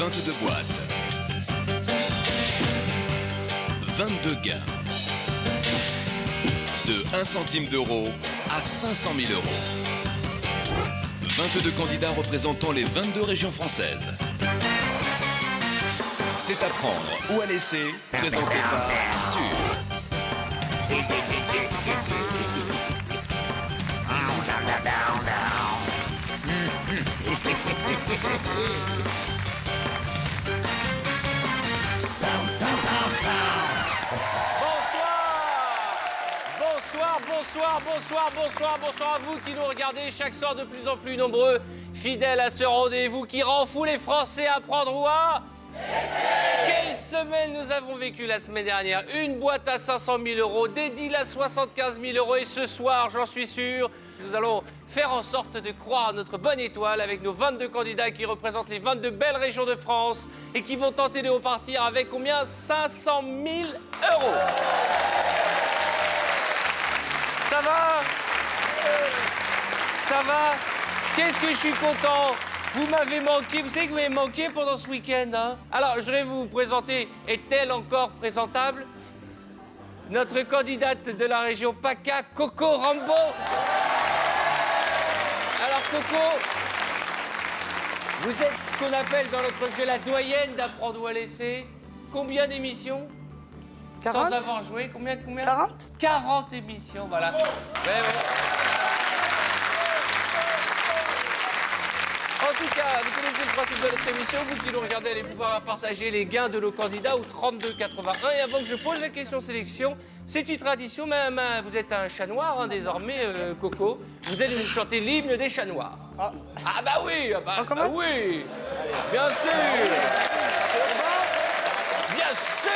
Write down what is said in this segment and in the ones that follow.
22 boîtes. 22 gains. De 1 centime d'euro à 500 000 euros. 22 candidats représentant les 22 régions françaises. C'est à prendre ou à laisser, présenté par Arthur. Bonsoir à vous qui nous regardez chaque soir de plus en plus nombreux, fidèles à ce rendez-vous qui rend fou les Français à prendre ou à laisser. Quelle semaine nous avons vécu la semaine dernière. Une boîte à 500 000 euros, des deals à 75 000 euros. Et ce soir, j'en suis sûr, nous allons faire en sorte de croire à notre bonne étoile avec nos 22 candidats qui représentent les 22 belles régions de France et qui vont tenter de repartir avec combien? 500 000 euros. Ça va? Ça va? Qu'est-ce que je suis content? Vous m'avez manqué, vous savez que vous m'avez manqué pendant ce week-end, hein? Alors, je vais vous présenter, est-elle encore présentable? Notre candidate de la région PACA, Coco Rambo. Alors, Coco, vous êtes ce qu'on appelle dans notre jeu la doyenne d'apprendre ou à laisser. Combien d'émissions? 40. Sans avoir joué, combien? 40. 40 émissions, voilà. Ouais. En tout cas, vous connaissez le principe de notre émission. Vous qui nous regardez, allez pouvoir partager les gains de nos candidats au 32,81. Et avant que je pose la question sélection, c'est une tradition. Vous êtes un chat noir, hein, désormais, Coco. Vous allez nous chanter l'hymne des chats noirs. Ah bah oui, bah oui. Bien sûr. Bien sûr.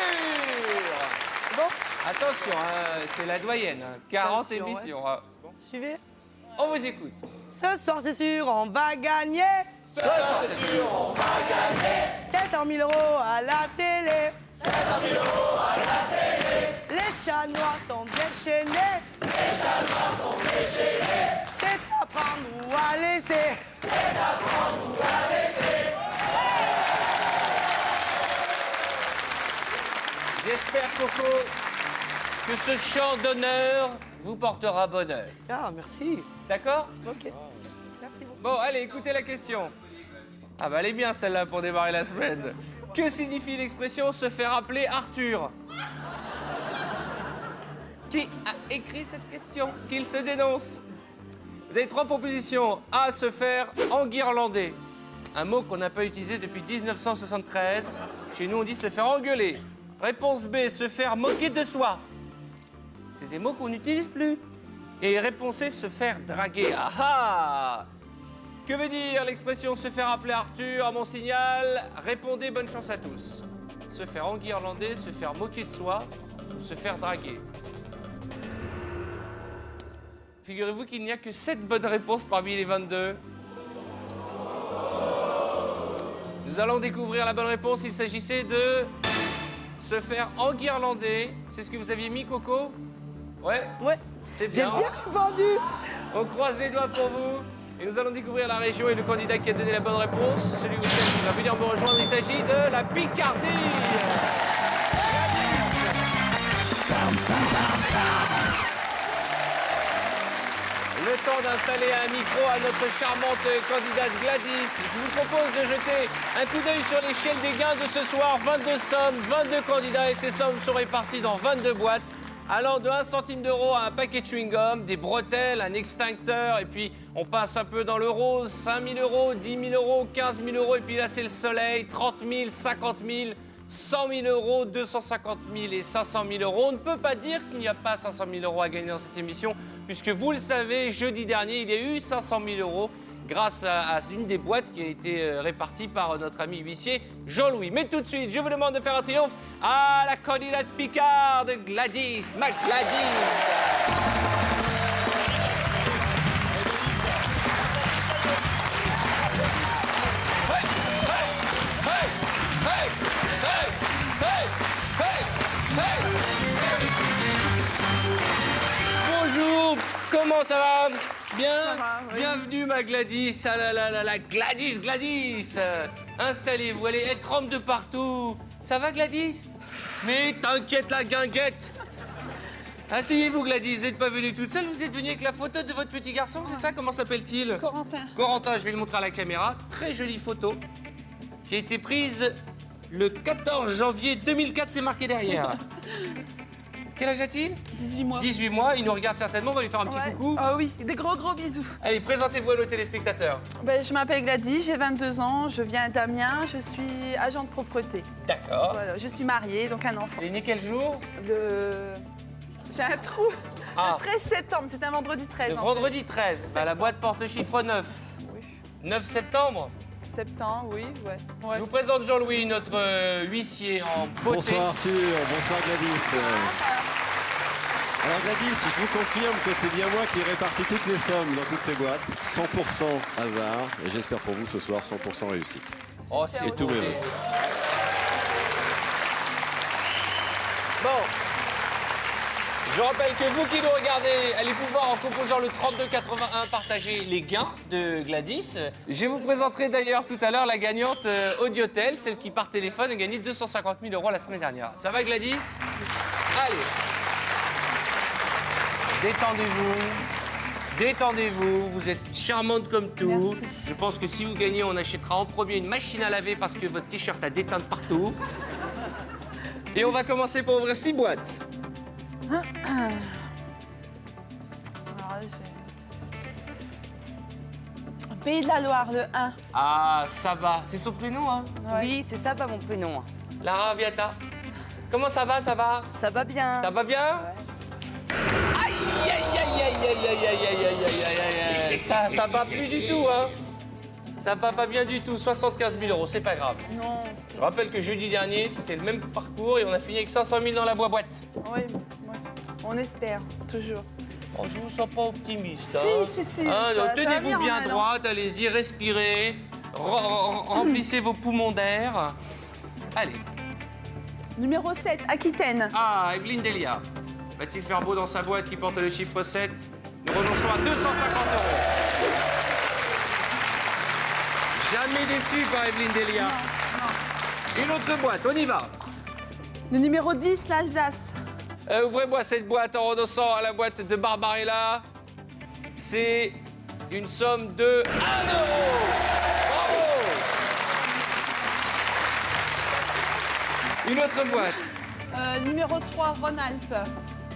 Bon, Attention, hein, c'est la doyenne. Hein, 40 Attention, émissions. ouais. Hein. suivez. On vous écoute. Ce soir, c'est sûr, on va gagner. Ce soir, c'est sûr, on va gagner 500 000 euros à la télé. 500 000 euros à la télé. Les chats noirs sont déchaînés. Les chats noirs sont déchaînés. C'est à prendre ou à laisser. C'est à prendre ou à laisser. J'espère, Coco, que ce chant d'honneur vous portera bonheur. Ah, merci. D'accord? Ok. Merci beaucoup. Bon, allez, écoutez la question. Ah bah elle est bien celle-là pour démarrer la semaine. Que signifie l'expression se faire appeler Arthur? Qui a écrit cette question? Qu'il se dénonce. Vous avez 3 propositions. A, se faire enguirlander. Un mot qu'on n'a pas utilisé depuis 1973. Chez nous, on dit se faire engueuler. Réponse B, se faire moquer de soi. C'est des mots qu'on n'utilise plus. Et réponse C, se faire draguer. Ah ah! Que veut dire l'expression se faire appeler Arthur? À mon signal, répondez, bonne chance à tous. Se faire enguirlander, se faire moquer de soi ou se faire draguer. Figurez-vous qu'il n'y a que 7 bonnes réponses parmi les 22. Nous allons découvrir la bonne réponse. Il s'agissait de se faire enguirlander. C'est ce que vous aviez mis, Coco? Ouais? Ouais. C'est J'ai bien. bien répondu. On croise les doigts pour vous. Et nous allons découvrir la région et le candidat qui a donné la bonne réponse. Celui ou celle qui va venir me rejoindre, il s'agit de la Picardie. Le temps d'installer un micro à notre charmante candidate Gladys. Je vous propose de jeter un coup d'œil sur l'échelle des gains de ce soir. 22 sommes, 22 candidats et ces sommes sont réparties dans 22 boîtes. Allant de 1 centime d'euro à un paquet de chewing-gum, des bretelles, un extincteur, et puis on passe un peu dans le rose, 5 000 euros, 10 000 euros, 15 000 euros, et puis là c'est le soleil, 30 000, 50 000, 100 000 euros, 250 000 et 500 000 euros. On ne peut pas dire qu'il n'y a pas 500 000 euros à gagner dans cette émission, puisque vous le savez, jeudi dernier, il y a eu 500 000 euros grâce à une des boîtes qui a été répartie par notre ami huissier Jean-Louis. Mais tout de suite, je vous demande de faire un triomphe à la candidate picarde Gladys McGladys. Bonjour, comment ça va? Bien, Ça va, oui. bienvenue ma Gladys, ah là là là là, Gladys, Gladys. Installez-vous, allez, elle trempe de partout. Ça va Gladys? Mais t'inquiète la guinguette. Asseyez-vous Gladys, vous n'êtes pas venue toute seule, vous êtes venue avec la photo de votre petit garçon, c'est ça? Comment s'appelle-t-il? Corentin. Corentin, je vais le montrer à la caméra. Très jolie photo qui a été prise le 14 janvier 2004, c'est marqué derrière. Quel âge a-t-il? 18 mois. 18 mois, il nous regarde certainement, on va lui faire un petit Ouais. coucou. Ah oui, des gros bisous. Allez, présentez-vous à nos téléspectateurs. Ben, je m'appelle Gladys, j'ai 22 ans, je viens d'Amiens, je suis agent de propreté. D'accord. Voilà, je suis mariée, donc un enfant. Il est né quel jour? J'ai un trou. Ah. Le 13 septembre, c'est un vendredi 13. Le en vendredi 13. Bah, la boîte porte le chiffre 9. plus. Oui. 9 septembre. Septembre, oui, ouais. Je vous présente Jean-Louis, notre huissier en beauté. Bonsoir Arthur, bonsoir Gladys. Alors Gladys, je vous confirme que c'est bien moi qui répartis toutes les sommes dans toutes ces boîtes. 100% hasard. Et j'espère pour vous ce soir 100% réussite. Oh, c'est Et tout beauté. même. Bon. Je rappelle que vous qui nous regardez, allez pouvoir, en composant le 3281, partager les gains de Gladys. Je vous présenterai d'ailleurs tout à l'heure la gagnante Audiotel, celle qui par téléphone a gagné 250 000 € la semaine dernière. Ça va Gladys? Allez. Détendez-vous. Détendez-vous, vous êtes charmante comme tout. Merci. Je pense que si vous gagnez, on achètera en premier une machine à laver parce que votre t-shirt a déteint de partout. Et on va commencer pour ouvrir 6 boîtes. Alors, Pays de la Loire, le 1. Ah, Saba, c'est son prénom, hein? Oui, c'est ça, pas mon prénom. Lara Viata. Comment ça va, ça va? Ça va bien. Ça va bien? Aïe, aïe, aïe, aïe, aïe, aïe, aïe, aïe, aïe, aïe, aïe, aïe. Ça va plus du tout, hein? Ça va pas bien du tout. 75 000 €, c'est pas grave. Non. Je rappelle que jeudi dernier, c'était le même parcours et on a fini avec 500 000 dans la boîte. Oui, ouais. On espère, toujours. Oh, je vous sens pas optimiste. Si, hein. si, si, Hein, ça- donc ça va tenez-vous venir en bien allant. droite, allez-y, respirez. Remplissez vos poumons d'air. Allez. Numéro 7, Aquitaine. Ah, Evelyne Delia. Va-t-il faire beau dans sa boîte qui porte le chiffre 7? Nous renonçons à 250 €. Jamais déçu par Evelyne Delia. Une autre boîte, on y va. Le numéro 10, l'Alsace. Ouvrez-moi cette boîte en renonçant à la boîte de Barbarella. C'est une somme de 1 €. Bravo! Une autre boîte. Numéro 3, Rhône-Alpes.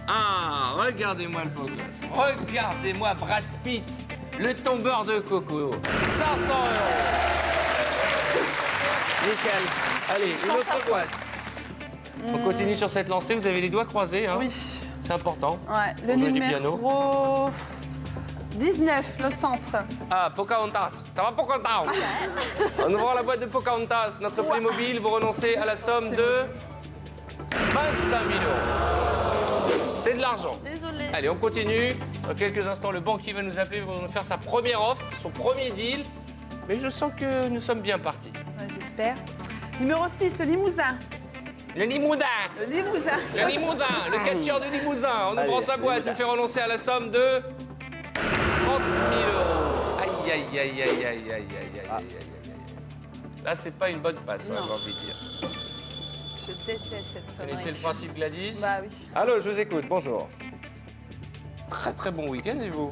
Ah, regardez-moi le beau gosse. Regardez-moi Brad Pitt, le tombeur de coco. 500 €. Nickel. Allez, une autre boîte. On continue sur cette lancée. Vous avez les doigts croisés, hein? Oui. C'est important. Ouais, le Pour jouer du piano. numéro 19, le centre. Ah, Pocahontas. Ça va, Pocahontas? En ouvrant la boîte de Pocahontas, notre Playmobil, vous renoncez à la somme de 25 000 €. C'est de l'argent. Désolée. Allez, on continue. Dans quelques instants, le banquier va nous appeler pour nous faire sa première offre, son premier deal. Mais je sens que nous sommes bien partis. Ouais, j'espère. Numéro 6, le Limousin. Le Limousin. Le Limousin. Le Limousin, le catcheur de Limousin. En ouvrant sa boîte, nous fait renoncer à la somme de 30 000 €. Aïe, aïe, aïe, aïe, aïe, aïe, aïe, aïe, aïe, aïe, aïe. Là, c'est pas une bonne passe, hein, j'ai envie de dire. Je déteste cette Vous sonnerie. connaissez le principe, Gladys? Bah oui. Allô, je vous écoute, bonjour. Très très bon week-end, et vous?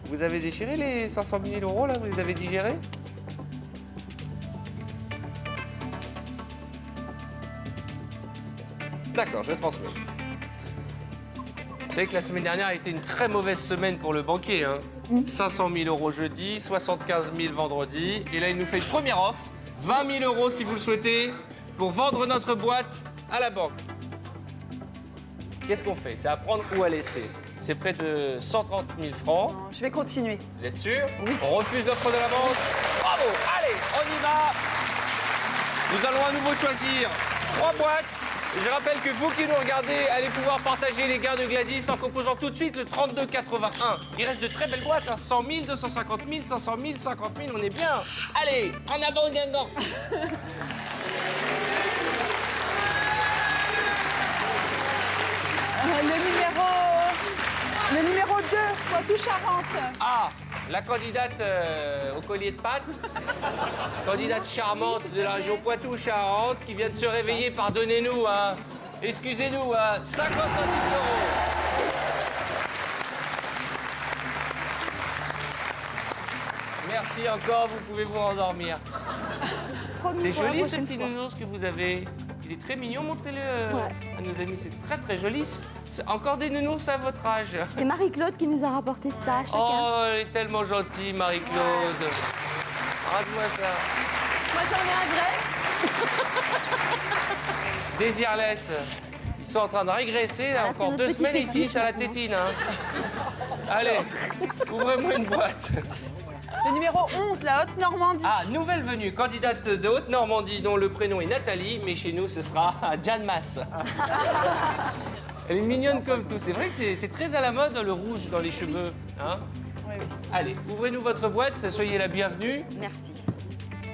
Vous avez déchiré les 500 000 €, là? Vous les avez digérés? D'accord, je transmets. Vous savez que la semaine dernière a été une très mauvaise semaine pour le banquier, hein? 500 000 € jeudi, 75 000 vendredi, et là il nous fait une première offre, 20 000 € si vous le souhaitez, pour vendre notre boîte à la banque. Qu'est-ce qu'on fait? C'est à prendre ou à laisser. C'est près de 130 000 francs. Non, je vais continuer. Vous êtes sûr? Oui. On refuse l'offre de l'avance. Bravo! Allez, on y va! Nous allons à nouveau choisir 3 boîtes. Et je rappelle que vous qui nous regardez, allez pouvoir partager les gains de Gladys en composant tout de suite le 3281. Il reste de très belles boîtes, hein. 100 000, 250 000, 500 000, 50 000, on est bien. Allez, en avant, Guingamp! Le numéro Le numéro 2, Poitou-Charentes. Ah, la candidate au collier de pâtes. Candidate charmante de la région Poitou-Charentes qui vient de se réveiller. Pardonnez-nous, hein. Excusez-nous, hein. 50 centimes d'euros. Merci encore, vous pouvez vous rendormir. Promis C'est pour la joli ce prochaine petit fois. nounours que vous avez. Il est très mignon, montrez-le à nos amis. C'est très très joli. C'est encore des nounours à votre âge. C'est Marie-Claude qui nous a rapporté ça, chacun. Oh, elle est tellement gentille, Marie-Claude. Rate-moi ça. Moi, j'en ai un vrai. Désirless. Ils sont en train de régresser, là, Ah, encore c'est 2 notre semaines, petit ils finissent à la fétiche, tétine. Hein. Allez, ouvrez-moi une boîte. Le numéro 11, la Haute-Normandie. Ah, nouvelle venue, candidate de Haute-Normandie dont le prénom est Nathalie, mais chez nous, ce sera Jeanne Masse. Elle est mignonne comme tout. C'est vrai que c'est très à la mode, le rouge dans les cheveux. Hein. Oui, oui. Allez, ouvrez-nous votre boîte, soyez la bienvenue. Merci.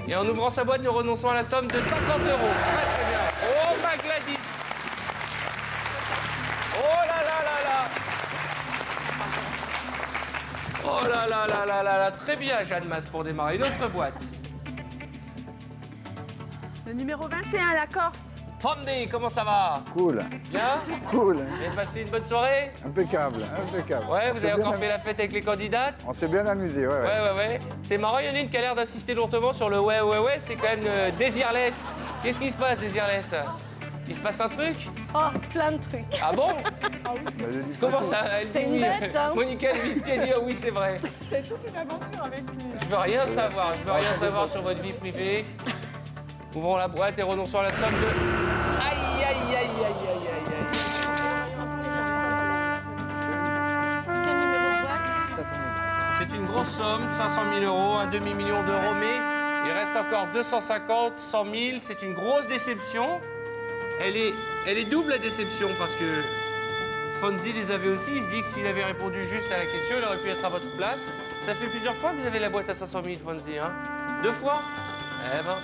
Et en ouvrant sa boîte, nous renonçons à la somme de 50 euros. Très très bien. Oh, ma Gladys. Oh là là là là. Oh là là là là là là. Très bien, Jeanne Masse, pour démarrer. Une autre boîte. Le numéro 21, la Corse. Fondy, comment ça va? Cool, Bien? cool, Vous avez passé une bonne soirée? impeccable, impeccable. Ouais, On vous s'est avez bien encore am- fait la fête avec les candidates? On s'est bien amusé, ouais. Ouais. C'est marrant, il y en a une qui a l'air d'insister lourdement sur le ouais. C'est quand même Désirless. Qu'est-ce qui se passe, Désirless? Il se passe un truc? Oh, plein de trucs. Ah bon? Bah, j'ai dit Comment pas ça? Elle C'est dit une oui. bête, hein. Monica Lewinsky a dit ah oui, c'est vrai. C'est toute une aventure avec lui. Je veux rien savoir. Je veux rien savoir sur votre vie privée. Ouvrons la boîte et renonçons à la somme de. Aïe, aïe, aïe, aïe, aïe, aïe, aïe. Quel numéro de boîte? tout. Ça, C'est une grosse somme, 500 000 euros, un demi-million d'euros, mais il reste encore 250, 100 000. C'est une grosse déception. Elle est double la déception parce que Fonzie les avait aussi. Il se dit que s'il avait répondu juste à la question, il aurait pu être à votre place. Ça fait plusieurs fois que vous avez la boîte à 500 000, Fonzie, hein? 2 fois? Eh ben.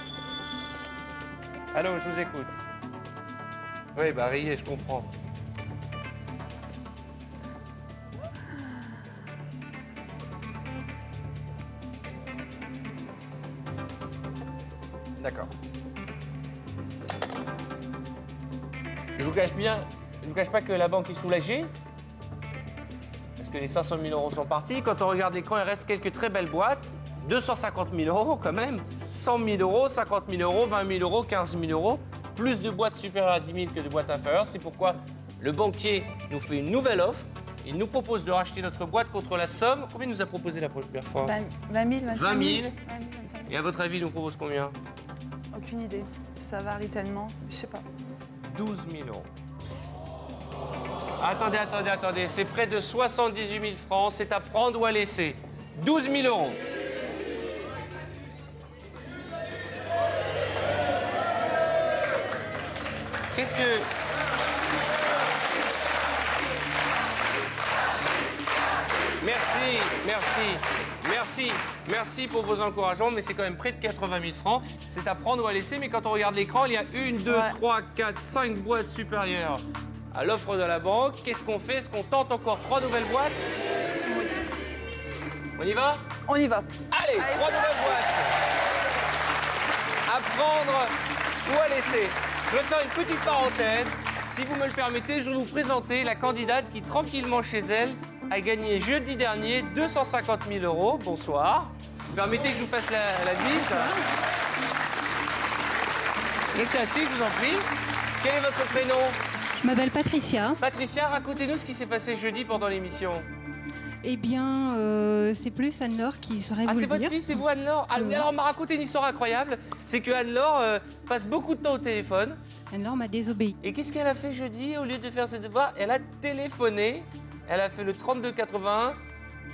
Allô, je vous écoute. Oui, bah riez, je comprends. D'accord. Je vous cache pas que la banque est soulagée. Parce que les 500 000 euros sont partis. Quand on regarde l'écran, il reste quelques très belles boîtes. 250 000 euros quand même. 100 000 euros, 50 000 euros, 20 000 euros, 15 000 euros. Plus de boîtes supérieures à 10 000 que de boîtes inférieures. C'est pourquoi le banquier nous fait une nouvelle offre. Il nous propose de racheter notre boîte contre la somme. Combien il nous a proposé la première fois? 20 000, 25 000. 20 000. 25 000. Et à votre avis, il nous propose combien? Aucune idée. Ça varie tellement. Je sais pas. 12 000 euros. Attendez. C'est près de 78 000 francs. C'est à prendre ou à laisser. 12 000 euros. Qu'est-ce que... Merci pour vos encouragements, mais c'est quand même près de 80 000 francs. C'est à prendre ou à laisser, mais quand on regarde l'écran, il y a 1, 2, Ouais. 3, 4, 5 boîtes supérieures à l'offre de la banque. Qu'est-ce qu'on fait? Est-ce qu'on tente encore 3 nouvelles boîtes? On y va? On y va. Allez, 3 nouvelles boîtes. À prendre ou à laisser. Je vais faire une petite parenthèse. Si vous me le permettez, je vais vous présenter la candidate qui, tranquillement chez elle, a gagné jeudi dernier 250 000 euros. Bonsoir. Vous permettez que je vous fasse la bise? Restez assis, je vous en prie. Quel est votre prénom? Je m'appelle Patricia. Patricia, racontez-nous ce qui s'est passé jeudi pendant l'émission. Eh bien, c'est plus Anne-Laure qui saurait Ah, vous c'est le votre dire. fille, c'est vous, Anne-Laure? Ah, alors, on m'a raconté une histoire incroyable. C'est que Anne-Laure passe beaucoup de temps au téléphone. Anne-Laure m'a désobéi. Et qu'est-ce qu'elle a fait jeudi? Au lieu de faire ses devoirs, elle a téléphoné. Elle a fait le 3281.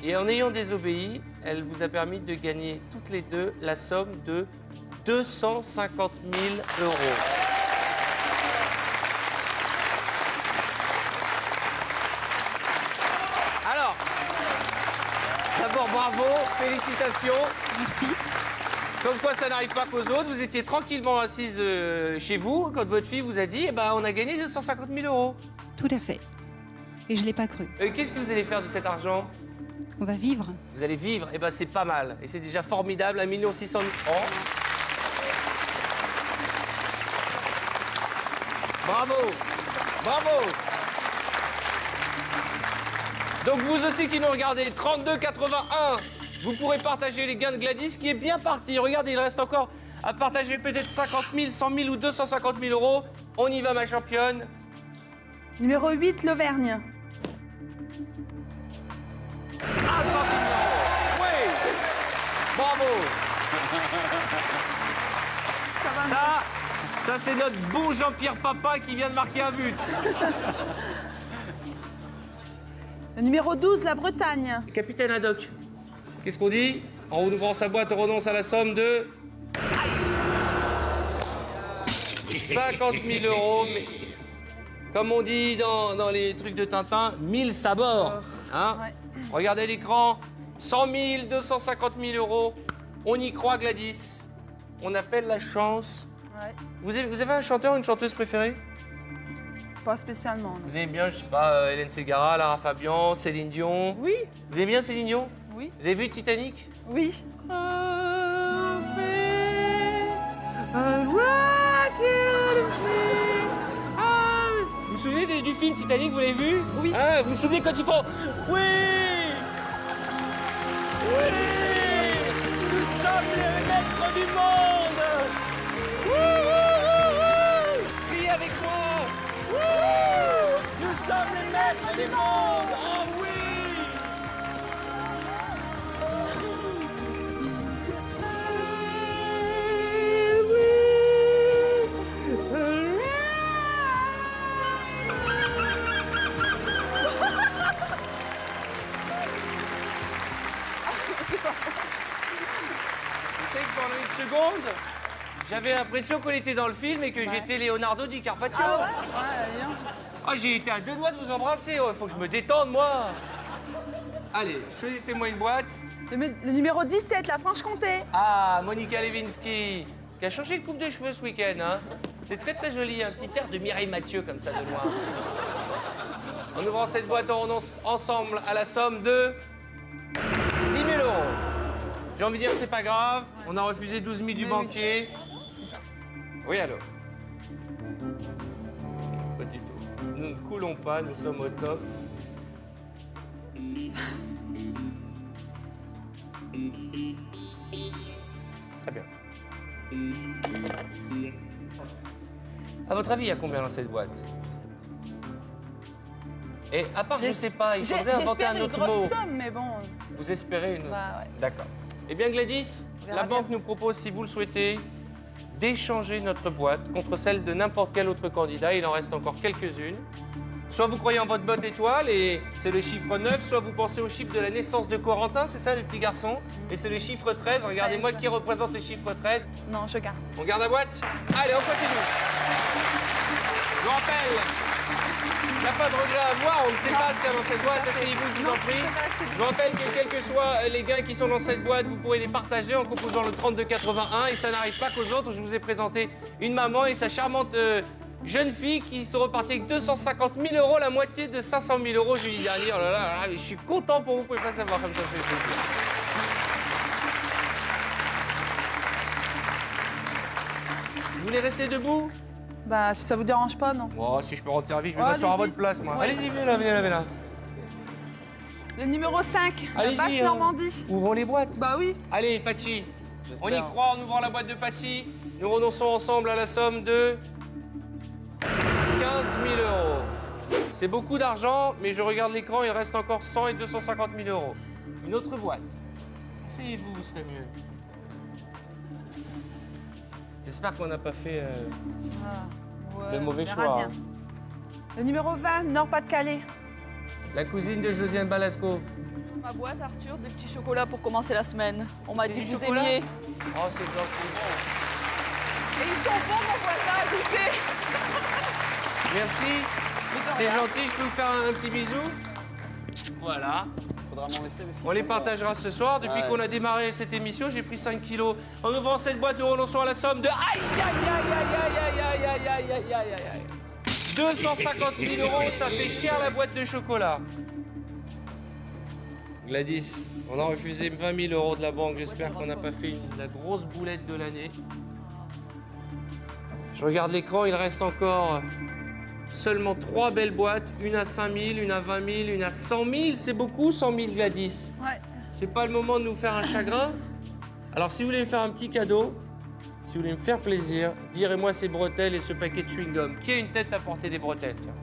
Et en ayant désobéi, elle vous a permis de gagner toutes les deux la somme de 250 000 euros. Alors, d'abord, bravo, félicitations. Merci. Comme quoi, ça n'arrive pas qu'aux autres. Vous étiez tranquillement assise chez vous quand votre fille vous a dit, eh ben, on a gagné 250 000 euros. Tout à fait. et je ne l'ai pas cru. Qu'est-ce que vous allez faire de cet argent? On va vivre. Vous allez vivre? Eh ben c'est pas mal. Et c'est déjà formidable, 1 600 000 francs. Bravo! Bravo! Donc vous aussi qui nous regardez, 32,81, vous pourrez partager les gains de Gladys qui est bien parti. Regardez, il reste encore à partager peut-être 50 000, 100 000 ou 250 000 euros. On y va, ma championne. Numéro 8, l'Auvergne. 1 centime d'euro. Oui! Bravo! Ça c'est notre bon Jean-Pierre Papa qui vient de marquer un but. Le numéro 12, la Bretagne. Capitaine Haddock, qu'est-ce qu'on dit? En ouvrant sa boîte, on renonce à la somme de 50 000 euros. Mais comme on dit dans les trucs de Tintin, 1000 sabords. Hein? Ouais. Regardez l'écran. 100 000, 250 000 euros. On y croit, Gladys. On appelle la chance. Ouais. Vous avez un chanteur, une chanteuse préférée? Pas spécialement. Non. Vous aimez bien, je sais pas, Hélène Ségara, Lara Fabian, Céline Dion? Oui. Vous aimez bien Céline Dion? Oui. Vous avez vu Titanic? Oui. Vous vous souvenez du film Titanic, vous l'avez vu? Oui. Hein, vous vous souvenez quand ils font oui? Oui! Nous sommes les maîtres du monde! Criez avec moi! Nous sommes les maîtres du monde! Oh oui! Tu sais que pendant une seconde, j'avais l'impression qu'on était dans le film et que j'étais Leonardo DiCaprio. Ah ouais, ouais, Ah, j'ai été à 2 doigts de vous embrasser. Il faut que je me détende, moi. Allez, choisissez-moi une boîte. le numéro 17, la Franche-Comté. Ah, Monica Lewinsky, qui a changé de coupe de cheveux ce week-end. Hein. C'est très très joli, un petit air de Mireille Mathieu comme ça de loin. En ouvrant cette boîte, on renonce ensemble à la somme de 10 000 euros. J'ai envie de dire, c'est pas grave. On a refusé 12 000 du banquier. Oui, alors. Pas du tout. Nous ne coulons pas, nous sommes au top. Très bien. À votre avis, il y a combien dans cette boîte? Et à part je sais pas, il faudrait inventer un autre mot. Somme, mais bon. Vous espérez une autre? Bah, ouais. D'accord. Eh bien, Gladys, la banque nous propose, si vous le souhaitez, d'échanger notre boîte contre celle de n'importe quel autre candidat. Il en reste encore quelques-unes. Soit vous croyez en votre botte étoile et c'est le chiffre 9, soit vous pensez au chiffre de la naissance de Corentin, c'est ça le petit garçon? Et c'est le chiffre 13. Regardez-moi qui représente le chiffre 13. Non, je garde. On garde la boîte? Allez, on continue. Je vous rappelle, il n'y a pas de regret à avoir, on ne sait pas ce qu'il y a dans cette boîte, asseyez-vous, je vous en prie. Je vous rappelle que quels que soient les gains qui sont dans cette boîte, vous pourrez les partager en composant le 3281 et ça n'arrive pas qu'aux autres. Je vous ai présenté une maman et sa charmante jeune fille qui sont reparties avec 250 000 euros, la moitié de 500 000 euros jeudi dernier. Oh là là, je suis content pour vous, vous pouvez pas savoir comme ça fait plaisir. Vous voulez rester debout? Bah, si ça vous dérange pas, non. Oh, si je peux rendre service, je vais m'asseoir à allez-y. votre place, moi. Ouais. Allez-y, venez là, venez là, venez là. Le numéro 5, la Allez-y, Basse-Normandie. Ouvrons les boîtes. Bah oui. Allez, Pachi, on y croit en ouvrant la boîte de Pachi. Nous renonçons ensemble à la somme de 15 000 euros. C'est beaucoup d'argent, mais je regarde l'écran, il reste encore 100 et 250 000 euros. Une autre boîte. Asseyez-vous, vous serez mieux. J'espère qu'on n'a pas fait le mauvais verra choix. bien. Le numéro 20, Nord-Pas-de-Calais. La cousine de Josiane Balasco. Ma boîte, Arthur, des petits chocolats pour commencer la semaine. On m'a C'est dit du que vous chocolat? aimiez. Oh, c'est gentil. Et ils sont bons, mon voisin, à goûter. Merci. C'est gentil, je peux vous faire un petit bisou? Voilà. On les partagera ce soir. Depuis qu'on a démarré cette émission, j'ai pris 5 kilos. En ouvrant cette boîte, nous renonçons à la somme de... Aïe, aïe, aïe, aïe, aïe, aïe, aïe, aïe, aïe, aïe, aïe, aïe. 250 000 euros, ça fait cher la boîte de chocolat. Gladys, on a refusé 20 000 euros de la banque. J'espère qu'on n'a pas fait la grosse boulette de l'année. Je regarde l'écran, il reste encore seulement 3 belles boîtes. Une à 5 000, une à 20 000, une à 100 000. C'est beaucoup, 100 000, Gladys. Ouais. C'est pas le moment de nous faire un chagrin. Alors, si vous voulez me faire un petit cadeau, si vous voulez me faire plaisir, virez-moi ces bretelles et ce paquet de chewing-gum. Qui a une tête à porter des bretelles, tiens?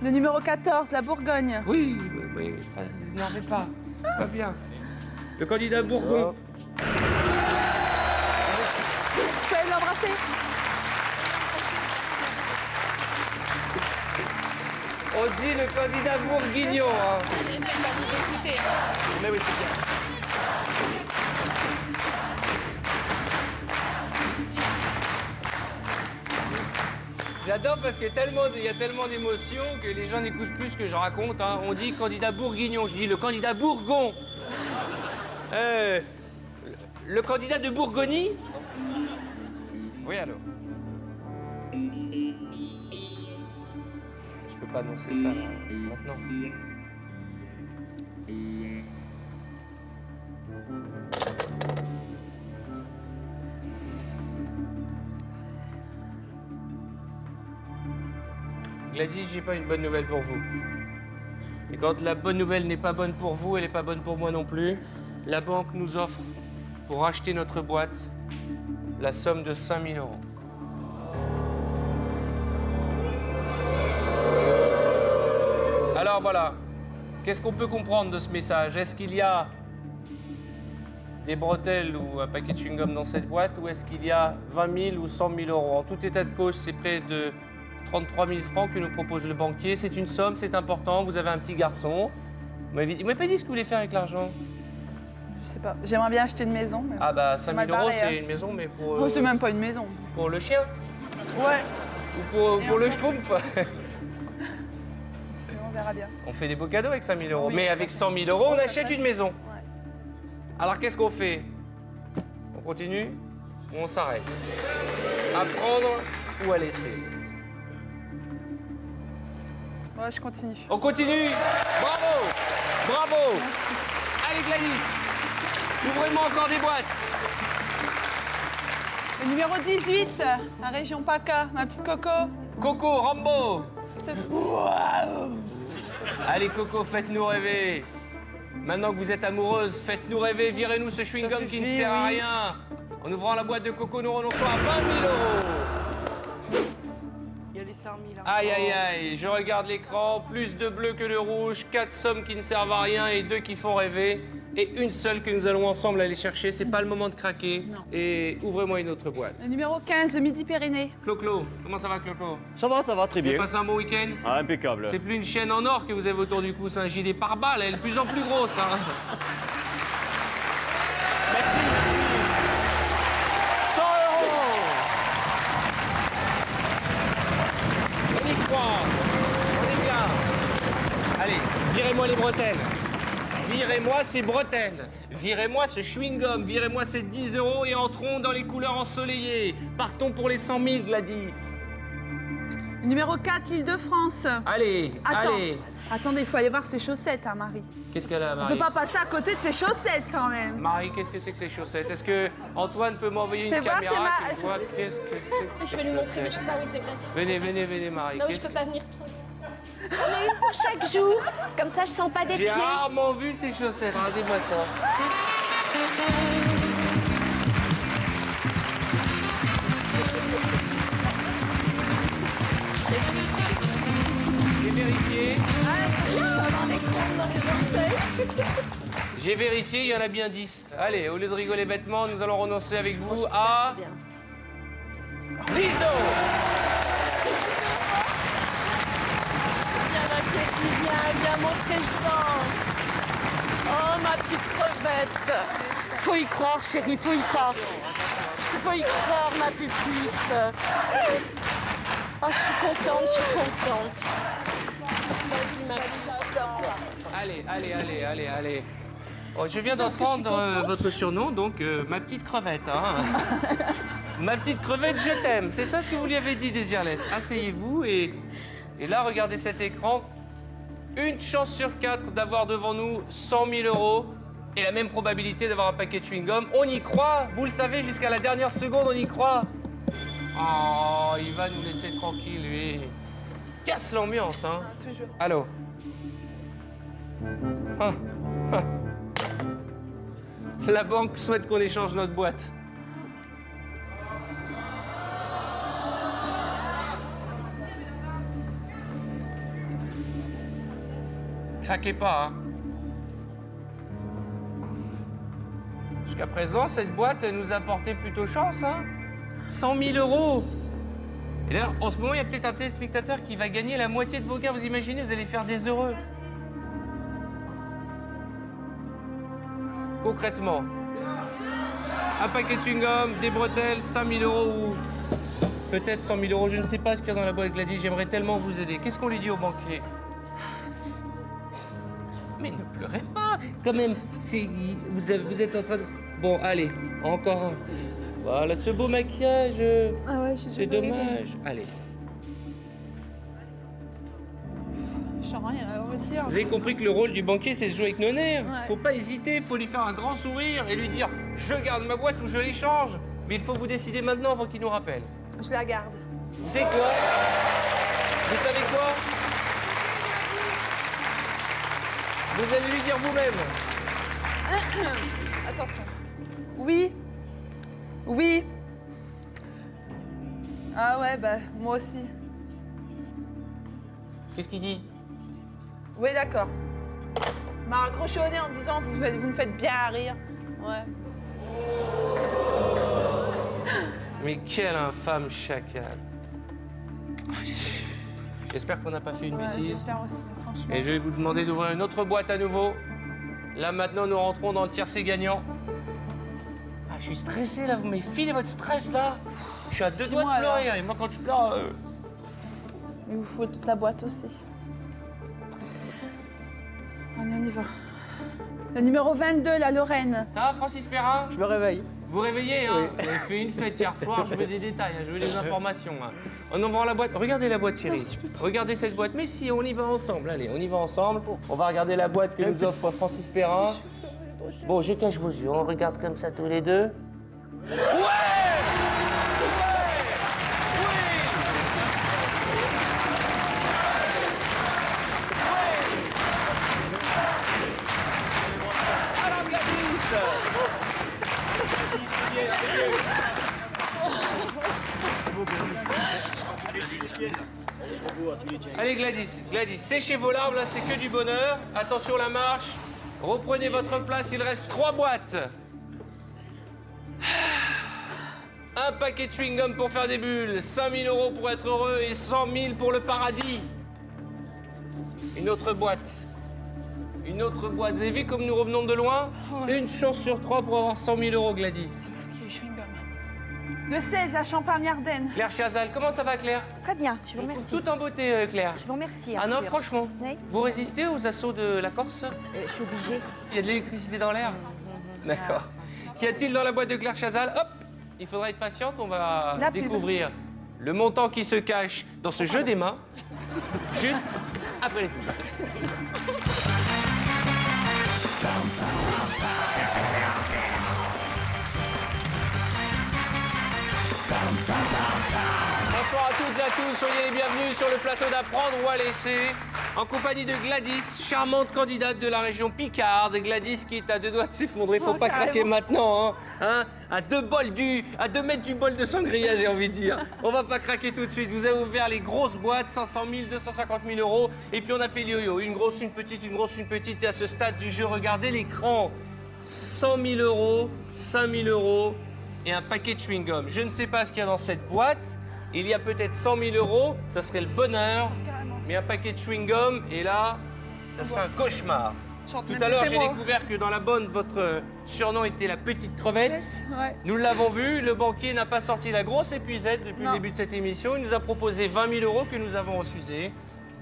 Le numéro 14, la Bourgogne. Oui, n'arrivez pas. Pas bien. Le candidat Bourgogne. Je peux aller l'embrasser? On dit le candidat bourguignon. Hein. Mais oui, c'est bien. J'adore parce qu'il y a tellement d'émotions que les gens n'écoutent plus ce que je raconte. Hein. On dit candidat bourguignon, je dis le candidat Bourgon. Le candidat de Bourgogne? Oui, alors. Je peux pas annoncer ça là, maintenant. Gladys, j'ai pas une bonne nouvelle pour vous. Et quand la bonne nouvelle n'est pas bonne pour vous, elle n'est pas bonne pour moi non plus. La banque nous offre, pour acheter notre boîte, la somme de 5 000 euros. Alors voilà, qu'est-ce qu'on peut comprendre de ce message? Est-ce qu'il y a des bretelles ou un paquet de chewing-gum dans cette boîte, ou est-ce qu'il y a 20 000 ou 100 000 euros? En tout état de cause, c'est près de 33 000 francs que nous propose le banquier. C'est une somme, c'est important. Vous avez un petit garçon. Vous m'avez pas dit ce que vous voulez faire avec l'argent? Je sais pas. J'aimerais bien acheter une maison. Mais Ah bah 5 000 euros, barré, c'est hein. une maison, mais pour... Oh, c'est même pas une maison. Pour le chien? Ouais. Ou pour le schtroumpf? Sinon, on verra bien. On fait des beaux cadeaux avec 5 000 euros. Oui, Mais tout à avec fait. 100 000 euros, on Ça achète fait. une maison. Ouais. Alors qu'est-ce qu'on fait? On continue ou on s'arrête? À prendre ou à laisser? Ouais, je continue. On continue. Bravo. Bravo. Allez Gladys, ouvrez-moi encore des boîtes. Le numéro 18, la région PACA, ma petite Coco. Coco, Rambo. S'il te plaît. Allez Coco, faites-nous rêver. Maintenant que vous êtes amoureuse, faites-nous rêver. Virez-nous ce chewing-gum qui ne sert à rien. En ouvrant la boîte de Coco, nous renonçons à 20 000 euros. Il y a les 100 000. Aïe, aïe, aïe, je regarde l'écran, plus de bleu que de rouge, 4 sommes qui ne servent à rien et 2 qui font rêver, et une seule que nous allons ensemble aller chercher. C'est pas le moment de craquer. Non. Et ouvrez-moi une autre boîte. Le numéro 15, le Midi-Pyrénées. Clo-Clo, comment ça va Clo-Clo? Ça va très Vous avez bien. passé un bon week-end? Ah, impeccable. C'est plus une chaîne en or que vous avez autour du cou, c'est un gilet pare-balles, elle est de plus en plus grosse. Hein. 100 euros. On y croit, on est bien. Allez, virez-moi les bretelles. Virez-moi ces bretelles. Virez-moi ce chewing-gum. Virez-moi ces 10 euros et entrons dans les couleurs ensoleillées. Partons pour les 100 000, Gladys. Le numéro 4, l'Île-de-France. Allez, Attends. allez. Attendez, il faut aller voir ses chaussettes, hein, Marie. Qu'est-ce qu'elle a, On Marie? peut pas passer à côté de ses chaussettes, quand même. Marie, qu'est-ce que c'est que ces chaussettes? Est-ce que Antoine peut m'envoyer une Fais voir caméra tes qui voit qu'est-ce que c'est que Je vais ces lui montrer, mais je chaussettes? sais pas où c'est vrai. Venez, Marie. Non, mais je peux pas venir trop. J'en ai une pour chaque jour. Comme ça, je sens pas des J'ai pieds. rarement vu ces chaussettes. Regardez-moi ça. J'ai vérifié. J'ai vérifié, il y en a bien 10. Allez, au lieu de rigoler bêtement, nous allons renoncer avec vous à 10 euros. Viens, mon président. Oh, ma petite crevette. Faut y croire, chérie, faut y croire. Faut y croire, ma pupuce. Oh, je suis contente. Vas-y, ma petite. Allez. Oh, je viens d'entendre votre surnom, donc ma petite crevette. Hein. Ma petite crevette, je t'aime. C'est ça ce que vous lui avez dit, Désirless. Asseyez-vous et là, regardez cet écran. Une chance sur 4 d'avoir devant nous 100 000 € et la même probabilité d'avoir un paquet de chewing-gum. On y croit, vous le savez, jusqu'à la dernière seconde, on y croit. Oh, il va nous laisser tranquille, lui. Casse l'ambiance, hein. Toujours. Allô. Ah, ah. La banque souhaite qu'on échange notre boîte. Craquez pas, hein. Jusqu'à présent, cette boîte elle nous a porté plutôt chance, hein. 100 000 €. Et là, en ce moment, il y a peut-être un téléspectateur qui va gagner la moitié de vos gains. Vous imaginez, vous allez faire des heureux. Concrètement, un paquet de chewing-gum, des bretelles, 5 000 € ou peut-être 100 000 €. Je ne sais pas ce qu'il y a dans la boîte, Gladys. J'aimerais tellement vous aider. Qu'est-ce qu'on lui dit au banquier? Mais ne pleurez pas, quand même. Vous êtes en train de... Bon, allez, encore un. Voilà, ce beau maquillage. Ah ouais, je suis c'est désolée. dommage. Allez. Je sens rien, on va dire. Vous avez compris que le rôle du banquier, c'est de jouer avec nos nerfs. Ouais. Faut pas hésiter, faut lui faire un grand sourire et lui dire « Je garde ma boîte ou je l'échange ». Mais il faut vous décider maintenant avant qu'il nous rappelle. Je la garde. Vous savez quoi? Vous savez quoi? Vous allez lui dire vous-même. Attention. Oui. Oui. Ah ouais, bah, moi aussi. Qu'est-ce qu'il dit? Oui, d'accord. M'a raccroché au nez en me disant vous me faites bien rire. Ouais. Mais quel infâme chacal. J'espère qu'on n'a pas fait une Ouais, bêtise. j'espère aussi, franchement. Et je vais vous demander d'ouvrir une autre boîte à nouveau. Là, maintenant, nous rentrons dans le tiercé gagnant. Ah, je suis stressé, là. Vous m'avez filé votre stress, là. Je suis à deux doigts de Moi, pleurer. Hein. Et moi, quand je pleure... Il vous faut toute la boîte aussi. Allez, on y va. Le numéro 22, la Lorraine. Ça va, Francis Perrin? Je me réveille. Vous réveillez, hein? Vous avez fait une fête hier soir. Je veux des détails, hein. Je veux des informations. Hein. On ouvre la boîte. Regardez la boîte, chérie. Regardez cette boîte. Mais si, on y va ensemble. Allez, on y va ensemble. On va regarder la boîte que nous offre Francis Perrin. Bon, je cache vos yeux. On regarde comme ça tous les deux. Allez Gladys, séchez vos larmes, là c'est que du bonheur. Attention la marche, reprenez votre place, il reste 3 boîtes. Un paquet de chewing-gum pour faire des bulles, 5 000 € pour être heureux et 100 000 pour le paradis. Une autre boîte. Une autre boîte. Vous avez vu comme nous revenons de loin? Une chance sur 3 pour avoir 100 000 € Gladys. Les chewing-gums. Le 16, la Champagne-Ardenne. Claire Chazal, comment ça va Claire? Très bien, je vous remercie. Tout en beauté Claire. Je vous remercie. Ah non, Arthur. franchement, Oui. vous résistez aux assauts de la Corse? Je suis obligée. Il y a de l'électricité dans l'air? D'accord. Qu'y a-t-il dans la boîte de Claire Chazal? Hop! Il faudra être patiente, on va La pub. découvrir le montant qui se cache dans ce jeu des mains, juste après les pubs. Bonsoir à toutes et à tous, soyez les bienvenus sur le plateau d'Apprendre ou à laisser, en compagnie de Gladys, charmante candidate de la région Picarde. Gladys qui est à 2 doigts de s'effondrer, faut pas craquer maintenant, hein, à 2 mètres du bol de sangria, j'ai envie de dire. On va pas craquer tout de suite, vous avez ouvert les grosses boîtes, 500 000, 250 000 €, et puis on a fait le yo-yo, une grosse, une petite, une grosse, une petite, et à ce stade du jeu, regardez l'écran, 100 000 €, 5 000 € et un paquet de chewing-gum. Je ne sais pas ce qu'il y a dans cette boîte. Il y a peut-être 100 000 €, ça serait le bonheur. Mais un paquet de chewing-gum, et là, ça serait un cauchemar. Tout à l'heure, j'ai découvert que dans la bonne, votre surnom était la petite crevette. Ouais. Nous l'avons vu, le banquier n'a pas sorti la grosse épuisette depuis Non. le début de cette émission. Il nous a proposé 20 000 € que nous avons refusés.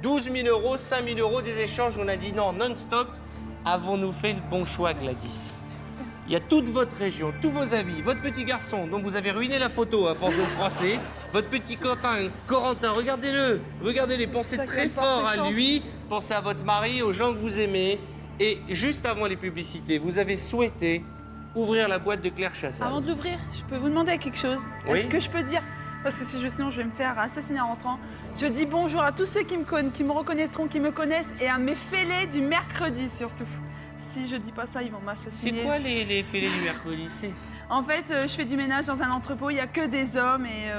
12 000 €, 5 000 € des échanges. On a dit non, non-stop. Avons-nous fait le bon choix, Gladys? J'espère. Il y a toute votre région, tous vos amis, votre petit garçon dont vous avez ruiné la photo à force de froisser, votre petit Corentin, regardez-le, regardez-les, pensez très fort à lui, pensez à votre mari, aux gens que vous aimez. Et juste avant les publicités, vous avez souhaité ouvrir la boîte de Claire Chazal. Avant de l'ouvrir, je peux vous demander quelque chose. Oui. Est-ce que je peux dire, parce que sinon je vais me faire assassiner en rentrant, je dis bonjour à tous ceux qui me reconnaîtront, qui me connaissent, et à mes fêlés du mercredi surtout. Si je dis pas ça, ils vont m'assassiner. C'est quoi les fêlés du mercredi? En fait, je fais du ménage dans un entrepôt, il n'y a que des hommes et...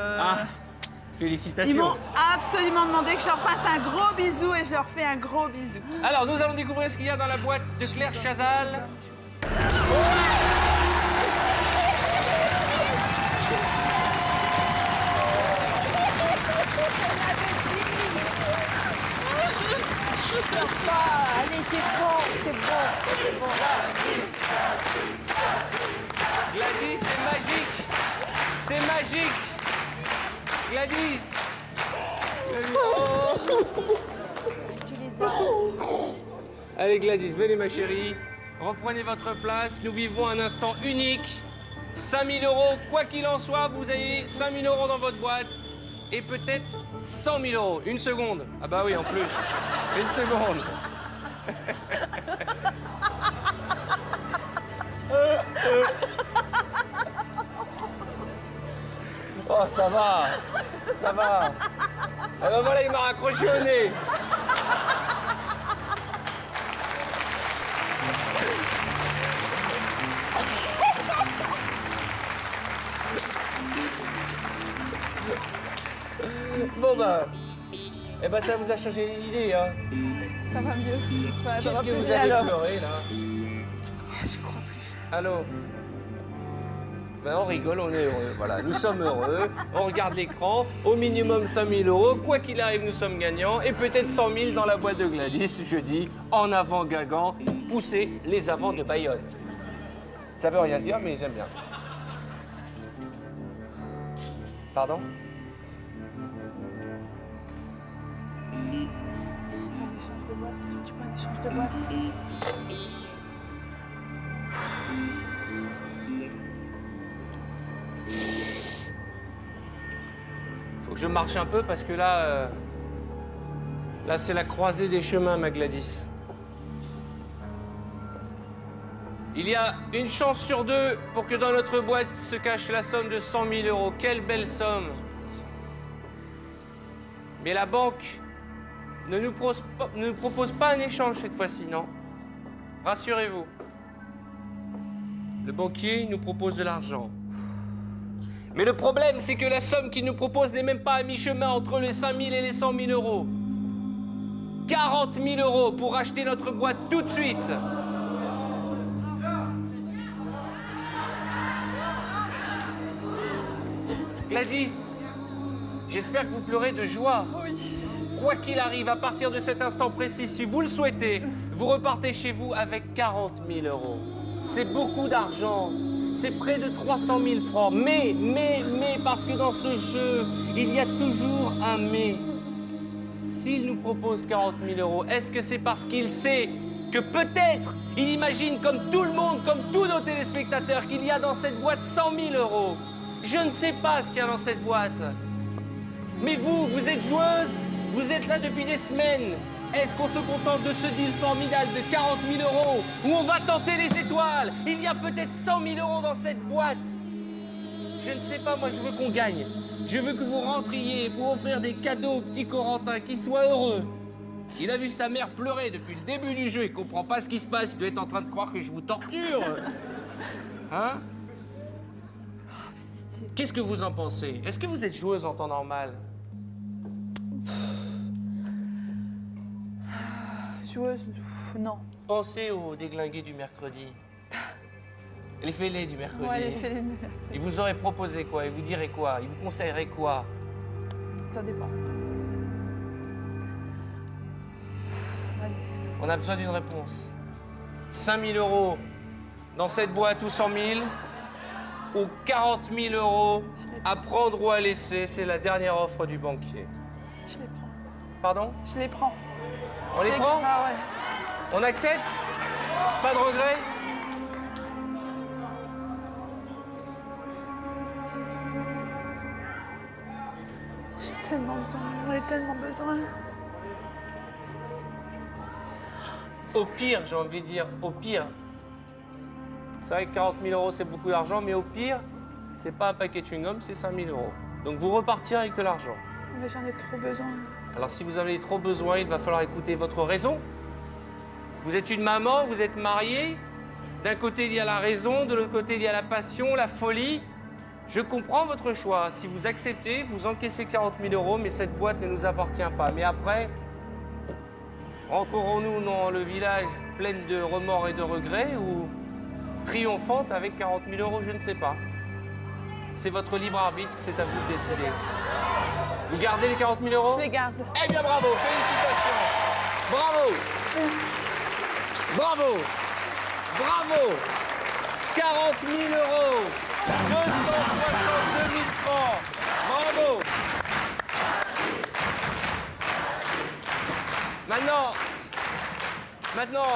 Félicitations. Ils m'ont absolument demandé que je leur fasse un gros bisou et je leur fais un gros bisou. Alors, nous allons découvrir ce qu'il y a dans la boîte de Claire Chazal. Allez, c'est bon. Gladys, c'est magique. C'est magique. Gladys. Allez Gladys, venez ma chérie. Reprenez votre place. Nous vivons un instant unique. 5 000 €, quoi qu'il en soit, vous avez 5 000 € dans votre boîte. Et peut-être 100 000 €. Une seconde. Ah bah oui, en plus. Une seconde. Oh, ça va. Ça va. Ah ben voilà, il m'a raccroché au nez. Bon bah, eh ben ça vous a changé les idées, hein. Ça va mieux. Enfin, ça va Qu'est-ce que plus vous bien, avez alors. pleuré là? Je crois plus. Allô? Ben on rigole, on est heureux. Voilà, nous sommes heureux. On regarde l'écran. Au minimum 5 000 €. Quoi qu'il arrive, nous sommes gagnants. Et peut-être 100 000 dans la boîte de Gladys. Je dis en avant Guingamp, poussez les avants de Bayonne. Ça veut rien dire, mais j'aime bien. Pardon? Un échange de boîte. Tu prends un échange de boîte. Faut que je marche un peu parce que là... là, c'est la croisée des chemins, ma Gladys. Il y a une chance sur deux pour que dans notre boîte se cache la somme de 100 000 €. Quelle belle somme! Mais la banque ne nous propose pas un échange cette fois-ci, non? Rassurez-vous. Le banquier nous propose de l'argent. Mais le problème, c'est que la somme qu'il nous propose n'est même pas à mi-chemin entre les 5 000 et les 100 000 €. 40 000 € pour acheter notre boîte tout de suite. Gladys, j'espère que vous pleurez de joie. Oui. Quoi qu'il arrive, à partir de cet instant précis, si vous le souhaitez, vous repartez chez vous avec 40 000 €. C'est beaucoup d'argent. C'est près de 300 000 francs. Mais, parce que dans ce jeu, il y a toujours un mais. S'il nous propose 40 000 €, est-ce que c'est parce qu'il sait que peut-être il imagine comme tout le monde, comme tous nos téléspectateurs, qu'il y a dans cette boîte 100 000 €? Je ne sais pas ce qu'il y a dans cette boîte. Mais vous êtes joueuse, vous êtes là depuis des semaines. Est-ce qu'on se contente de ce deal formidable de 40 000 € où on va tenter les étoiles? Il y a peut-être 100 000 € dans cette boîte. Je ne sais pas, moi je veux qu'on gagne. Je veux que vous rentriez pour offrir des cadeaux au petit Corentin, qu'il soit heureux. Il a vu sa mère pleurer depuis le début du jeu, il comprend pas ce qui se passe, il doit être en train de croire que je vous torture. Hein? Qu'est-ce que vous en pensez? Est-ce que vous êtes joueuse en temps normal? Joueuse, non. Pensez aux déglingués du mercredi. Les fêlés du mercredi. Ouais, les fêlés du mercredi. Ils vous auraient proposé quoi? Ils vous diraient quoi? Ils vous conseilleraient quoi? Ça dépend. Allez. On a besoin d'une réponse. 5 000 € dans cette boîte ou 100 000 ou 40 000 € à prendre ou à laisser. C'est la dernière offre du banquier. Je les prends. Pardon? Je les prends. On les prend? Ah ouais. On accepte? Pas de regret? tellement besoin, on a tellement besoin. Au pire, j'ai envie de dire, au pire. C'est vrai que 40 000 €, c'est beaucoup d'argent, mais au pire, c'est pas un paquet de chewing-gum, c'est 5 000 €. Donc vous repartirez avec de l'argent. Mais j'en ai trop besoin. Alors si vous en avez trop besoin, il va falloir écouter votre raison. Vous êtes une maman, vous êtes mariée. D'un côté, il y a la raison, de l'autre côté, il y a la passion, la folie. Je comprends votre choix. Si vous acceptez, vous encaissez 40 000 €, mais cette boîte ne nous appartient pas. Mais après, rentrerons-nous dans le village pleine de remords et de regrets ou triomphante avec 40 000 €, je ne sais pas. C'est votre libre arbitre, c'est à vous de décider. Vous gardez les 40 000 €? Je les garde. Eh bien, bravo, félicitations. Bravo. Bravo. Bravo. 40 000 €. 262 000 francs. Bravo. Maintenant,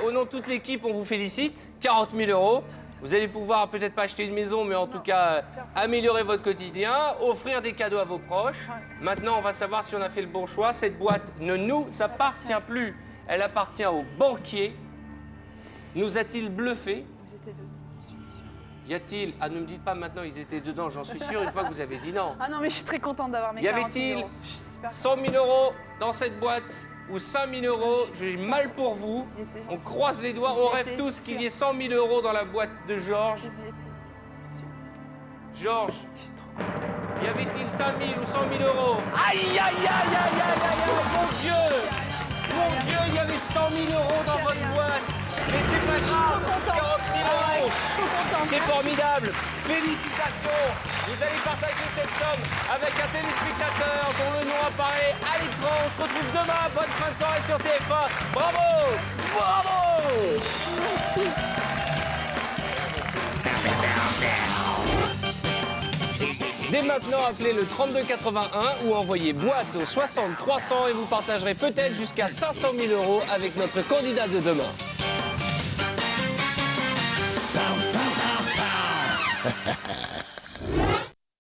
au nom de toute l'équipe, on vous félicite. 40 000 €. Vous allez pouvoir peut-être pas acheter une maison, mais en tout cas améliorer votre quotidien, offrir des cadeaux à vos proches. Maintenant, on va savoir si on a fait le bon choix. Cette boîte ne nous appartient plus. Elle appartient au banquier. Nous a-t-il bluffé? Ils étaient dedans, je suis sûre. Y a-t-il... Ah, ne me dites pas maintenant ils étaient dedans, j'en suis sûr, une fois que vous avez dit non. Ah non, mais je suis très contente d'avoir mes Y 40 avait-il 000 €. Je suis super 100 000 € dans cette boîte ou 5 000 €, j'ai mal pour vous. Ils y étaient, j'en On suis croise les doigts, Ils y on rêve étaient tous qu'il y ait sûrs. 100 000 € dans la boîte de Georges. Ils y étaient. Georges, Je suis trop contente. y avait-il 5 000 ou 100 000 €? Aïe, aïe, aïe, aïe, aïe, aïe, aïe, mon Dieu! Mon Dieu, il y avait 100 000 € dans votre boîte. Mais c'est pas grave, 40 000 €. C'est formidable. Félicitations. Vous allez partager cette somme avec un téléspectateur dont le nom apparaît à l'écran. On se retrouve demain. Bonne fin de soirée sur TF1. Bravo! Bravo! Dès maintenant, appelez le 3281 ou envoyez boîte au 60 300 et vous partagerez peut-être jusqu'à 500 000 € avec notre candidat de demain.